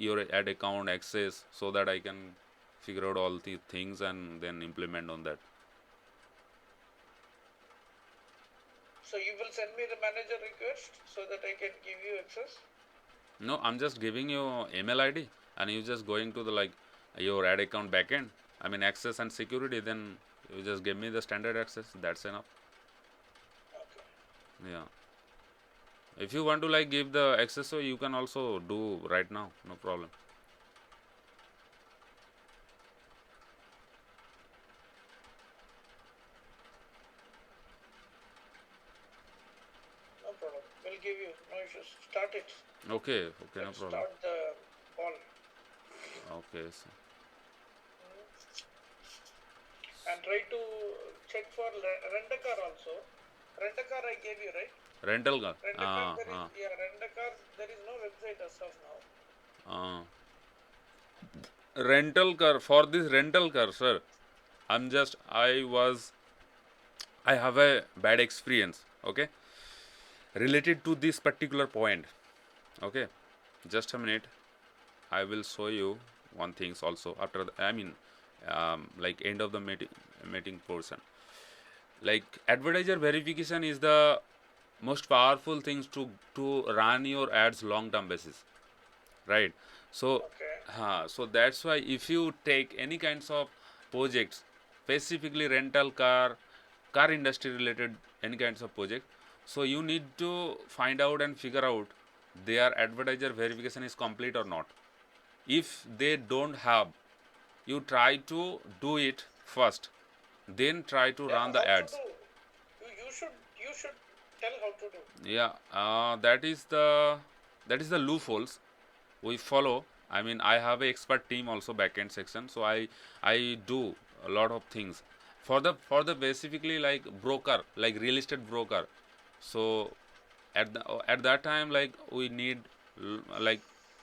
your ad account access, so that I can figure out all the things and then implement on that. So you will send me the manager request so that I can give you access? No, I'm just giving you email ID, and you just going to the like your ad account backend. I mean access and security. Then you just give me the standard access. That's enough. Okay. Yeah. If you want to like give the access, so you can also do right now. No problem. No problem. We'll give you. No issues. Start it. Okay. Okay. No Let's problem. start the call. Okay. So, And try to check for rent a car also. Rent a car I gave you, right? rental car. Rent a car, there is, rent a car, there is no website as of now. Uh, rental car, for this rental car, sir, I have a bad experience, okay, related to this particular point. Okay, just a minute, I will show you one things also after the, I mean, like end of the meeting portion. Like advertiser verification is the most powerful things to run your ads long term basis, right? So Okay. so that's why if you take any kinds of projects, specifically rental car industry related any kinds of project, so you need to find out and figure out their advertiser verification is complete or not. If they don't have, you try to do it first, then try to Yeah, run the how to ads. do? You should tell how to do. Yeah, that is the loopholes we follow. I mean, I have a expert team also backend section, so I do a lot of things for the basically like broker, like real estate broker. So at that time, like we need like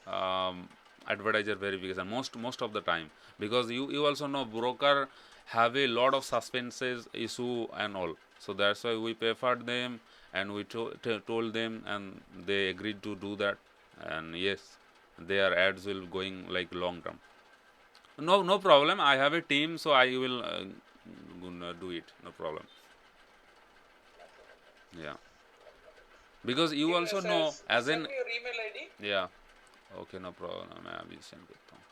um, advertiser verification most of the time, because you also know broker have a lot of suspenses issue and all. So that's why we preferred them, and we told them, and they agreed to do that. And yes, their ads will going like long term. No problem, I have a team, so I will gonna do it, no problem. No problem. Yeah, because you Give also us know as send in, me your email ID. yeah, okay, no problem, मैं अभी send करता हूँ.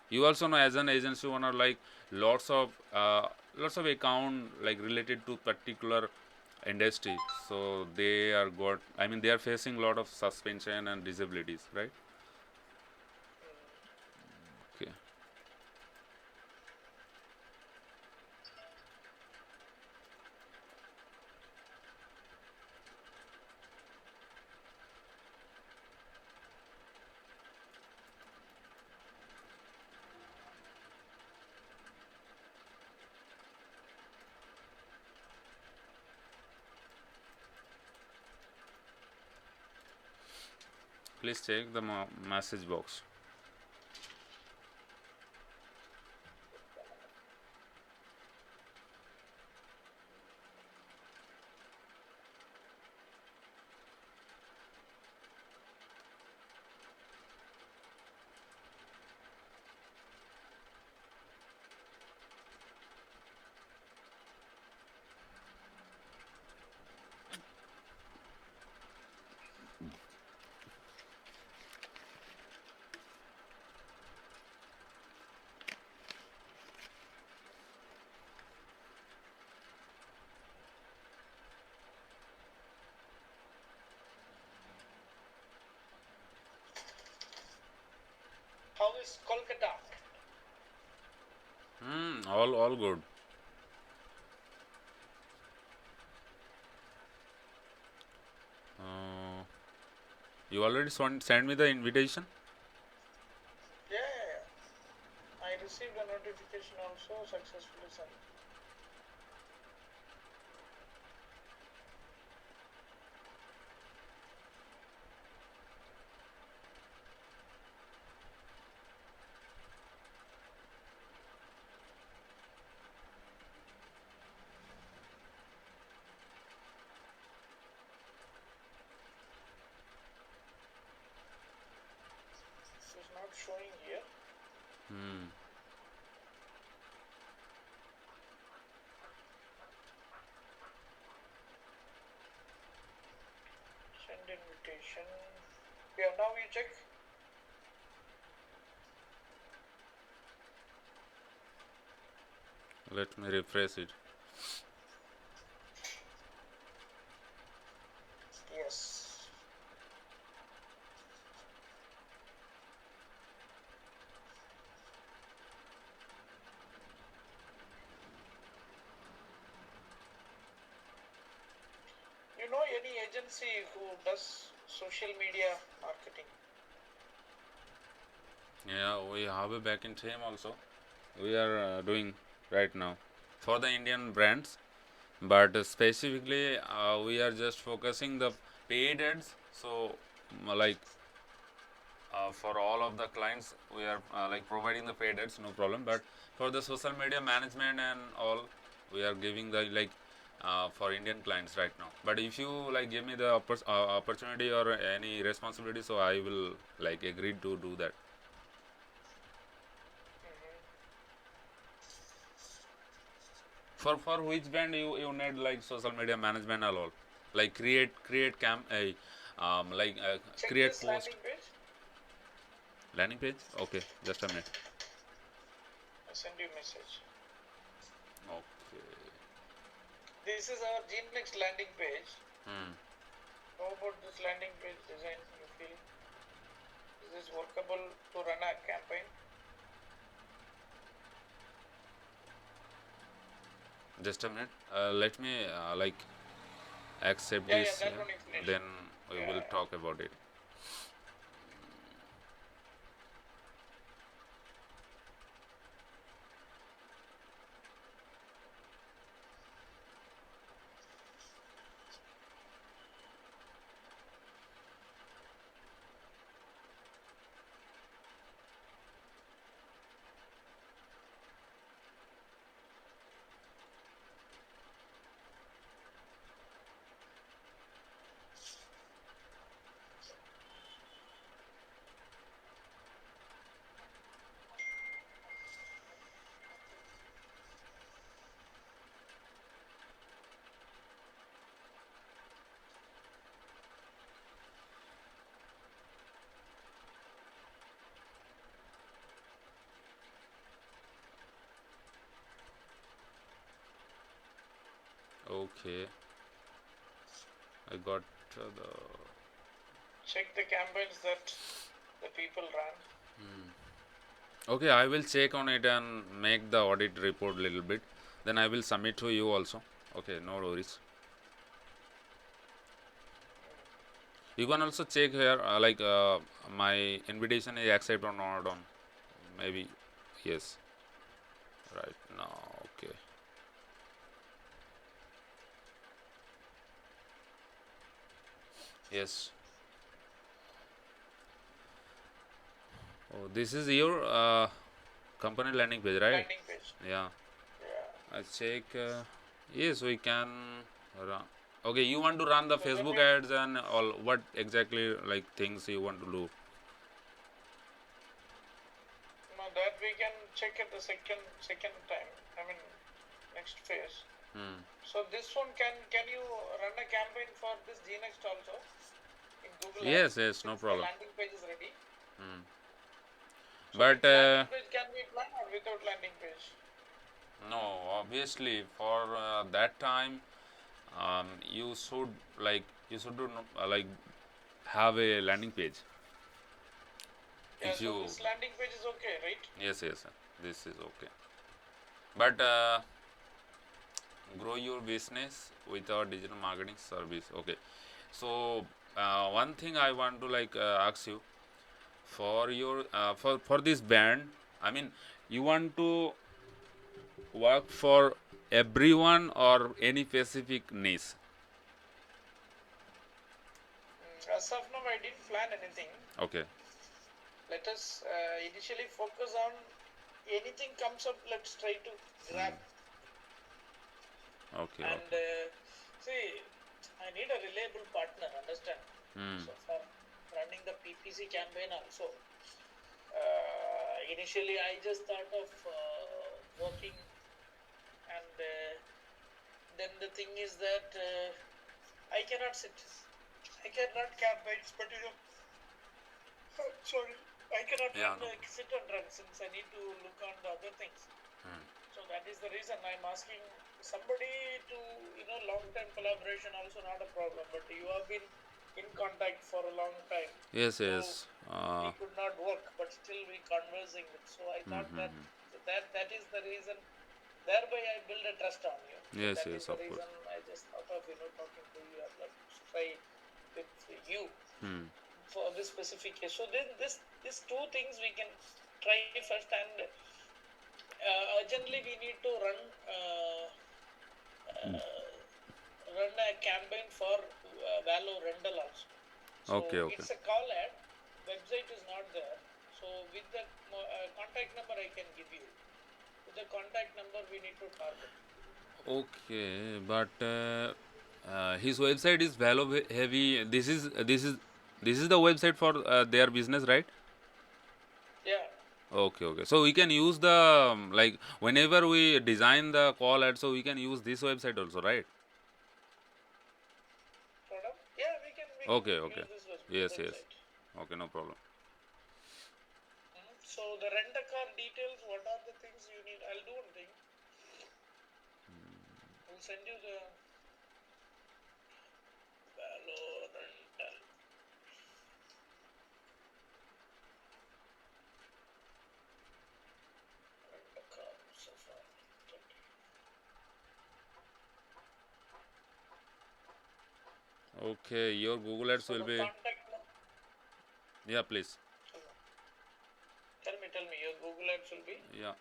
You also know as an agency owner, like lots of account like related to particular industry, so they are got, I mean, they are facing a lot of suspension and disabilities, right? Okay, please check the message box. How is Kolkata? All good. uh, you already sent me the invitation. Yeah. I received a notification also successfully sent. It is not showing Hmm. Send invitation. Yeah, now you check. Let me refresh it. Yes. You know any agency who does social media marketing? Yeah, we have a backend team also. We are doing right now for the Indian brands, but specifically we are just focusing the paid ads. So, like for all of the clients, we are like providing the paid ads, no problem. But for the social media management and all, we are giving the like for Indian clients right now. But if you like give me the opportunity or any responsibility, so I will like agree to do that. Mm-hmm. For which brand you need like social media management and all, like create cam a like Check create this post landing page. landing page. Okay, just a minute. I send you a message. Okay. This is our GNext landing page. Hmm. How about this landing page design? You feel is this workable to run a campaign? Just a minute. Let me like accept Yeah, yeah, this. that Yeah. one you finish. Then we Yeah, will yeah. talk about it. Okay, I got the. Check the campaigns that the people run. Okay, I will check on it and make the audit report little bit. Then I will submit to you also. Okay, no worries. You can also check here, like my invitation is accepted or not on. Maybe yes. Right now, okay. Yes. Oh, this is your company landing page, right? Landing page. Yeah. Yeah. I check. Yes, we can run. Okay, you want to run the So when Facebook you ads and all. What exactly like things you want to do? know that we can check at the second time. I mean next phase. Hmm. So this one can you run a campaign for this GNext also in Google Yes, Ads yes, no since the problem. landing page is ready? Hmm. So with But landing page can we plan or without landing page? no, obviously for that time, you should like you should do like have a landing page. Yeah, If so you this landing page is okay, right? yes, yes, this is okay. But grow your business with our digital marketing service. Okay, so one thing I want to like ask you for your for this band. I mean, you want to work for everyone or any specific niche? As of now, I didn't plan anything. Okay. Let us initially focus on anything comes up. Let's try to grab. Okay. And Okay. see, I need a reliable partner. Understand? Hmm. So for running the PPC campaign also, initially I just thought of working, and then the thing is that I cannot sit. I cannot campaigns, but sorry, I cannot Yeah, run no sit and run since I need to look on the other things. problem. So that is the reason I'm asking somebody to, long-term collaboration also not a problem. But you have been in contact for a long time, Yes, though yes. we could not work, but still we conversing with. So I thought that that is the reason. Thereby I build a trust on you. So Yes, that is yes, the of course. reason I just thought of talking to you and let's try with you for this specific case. So then this two things we can try first, and urgently we need to run a campaign for Valo rental also. Okay, So okay. it's a call ad. Website is not there. So with the contact number I can give you. With the contact number we need to target. Okay, but his website is value heavy. This is the website for their business, right? Yeah. Okay, okay. So we can use the like whenever we design the call ad, so we can use this website also, right? Pardon? Yeah, we can Okay, okay. use this Yes, yes. website. Okay, no problem. So the rent a car details. What are the things you need? I'll do one thing. I'll send you the Valo rental. Rent a car. Safari. Okay, your Google Ads So will the be, contact. yeah, please. Tell me. Your Google Ads will be. Yeah,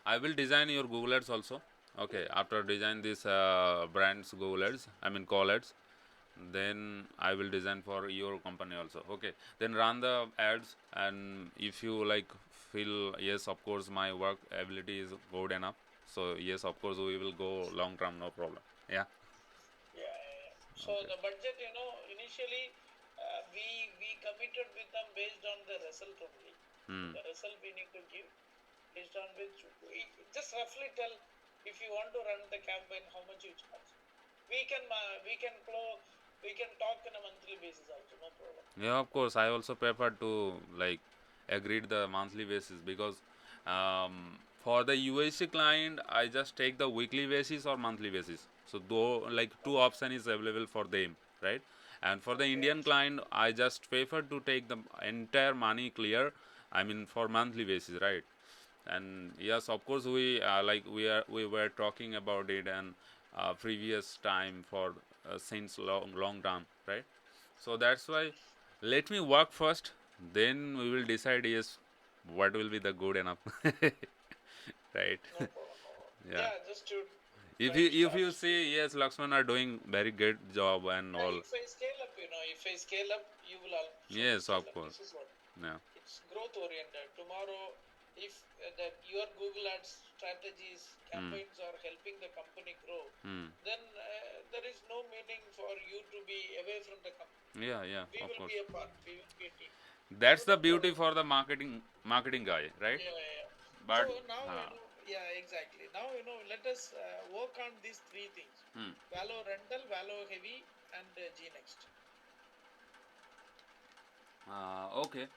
I will design your Google Ads also. Okay, after design this brands Google Ads, I mean call ads, then I will design for your company also. Okay, then run the ads, and if you like feel yes, of course my work ability is good enough. So yes, of course we will go long term, no problem. Yeah. Yeah. So Okay. the budget, initially we committed with them based on the result only. So the result we need to give based on which we just roughly tell if you want to run the campaign how much you charge. We can talk on a monthly basis also, no problem. Yeah, of course. I also prefer to like agreed the monthly basis because for the USC client, I just take the weekly basis or monthly basis. So though like two option is available for them, right? And for the Okay. Indian client, I just prefer to take the entire money clear. I mean for monthly basis, right? And yes, of course we were talking about it and previous time for since long time, right? So that's why let me work first, then we will decide yes what will be the good enough. Right. No problem. No problem. Yeah. Yeah, just to If try you to if start. you see yes Lakshman are doing very good job and Yeah, all. if I scale up, if I scale up, you will also Yes, scale of up. course. This is what. Yeah. It's growth oriented. Tomorrow, if that your Google Ads strategies, campaigns are helping the company grow, then there is no meaning for you to be away from the company. Yeah, yeah, We of will course. be a part. We will be a team. So That's the no beauty problem. for the marketing guy, right? Yeah. But So now yeah, exactly. Now let us work on these three things: Valo rental, Valo heavy, and G next. okay,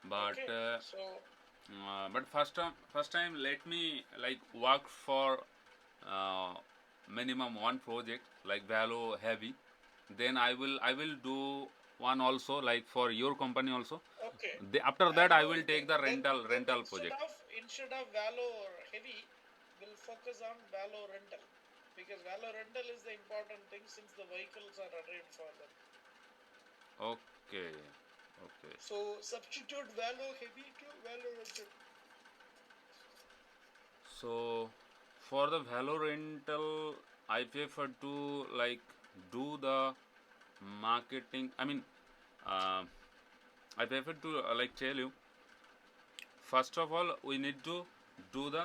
but Okay. uh, So but first time let me like work for uh, minimum one project like value heavy, then I will do one also like for your company also. okay. After I'll that I do will one take thing. the Then rental instead project. of Valo or heavy, we'll focus on Valo rental, because Valo rental is the important thing since the vehicles are arranged for them. Okay, okay. So substitute Valo heavy to Valo rental. So for the value rental, I prefer to like do the marketing. I mean, uh, I prefer to like tell you. First of all, we need to do the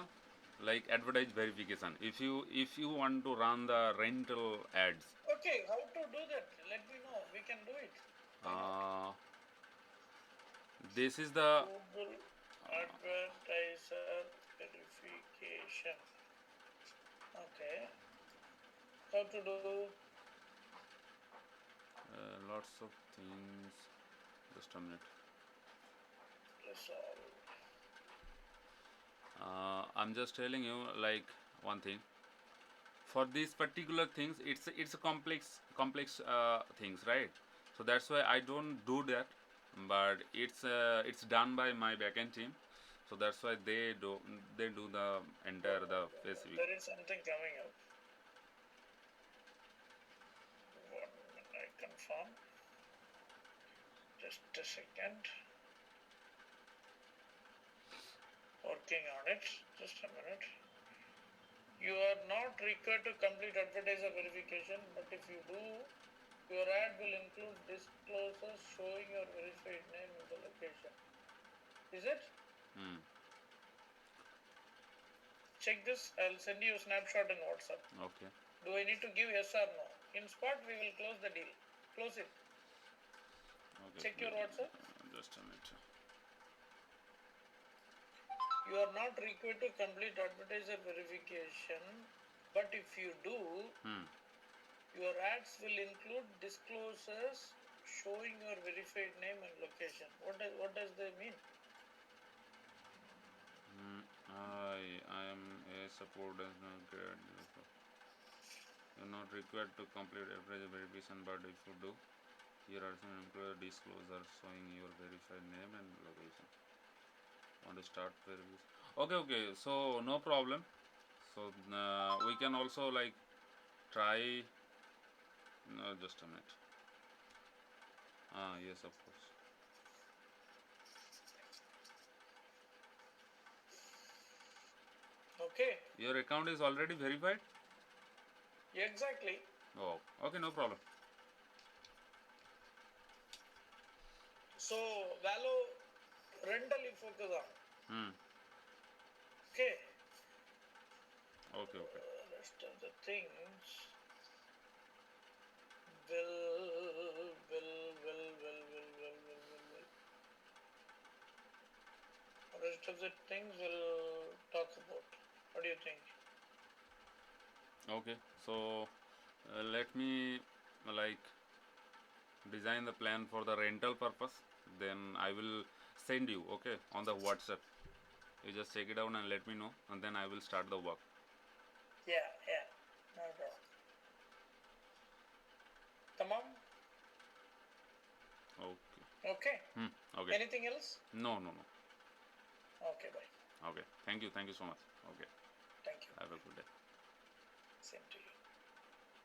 like advertise verification. If you want to run the rental ads, Okay, how to do that? Let me know. We can do it. Why not? uh, this is the Google AdWords. verification. Okay. How to do? Lots of things. Just a minute. Resolve. I'm just telling you like one thing. For these particular things, it's a complex things, right? So that's why I don't do that, but it's done by my backend team. So that's why they do the entire the specific. There is something coming up. 1 minute, I confirm. Just a second. Working on it. Just a minute. You are not required to complete advertiser verification, but if you do, your ad will include disclosures showing your verified name and the location. Is it? Hmm. Check this. I'll send you a snapshot in WhatsApp. Okay. Do I need to give yes or no? In spot, we will close the deal. Close it. Okay. Check your WhatsApp. Just a minute. You are not required to complete advertiser verification, but if you do, your ads will include disclosures showing your verified name and location. What does that mean? I am a support as not grade. You're not required to complete every verification, but if you do, here are some employer disclosures showing your verified name and location. Want to start verification? Okay. So no problem. So we can also like try. No, just a minute. Yes, of course. Okay. Your account is already verified? Exactly. Oh, okay, no problem. So, Valo rental you focus on. Okay. Okay. Rest of the things will. Rest of the things we'll talk about. What do you think? Okay, so let me like design the plan for the rental purpose. Then I will send you, okay, on the WhatsApp. You just check it out and let me know, and then I will start the work. Yeah, no problem. Tamam? Okay. Okay. Okay. Anything else? No. Okay, bye. Okay. Thank you so much. Okay.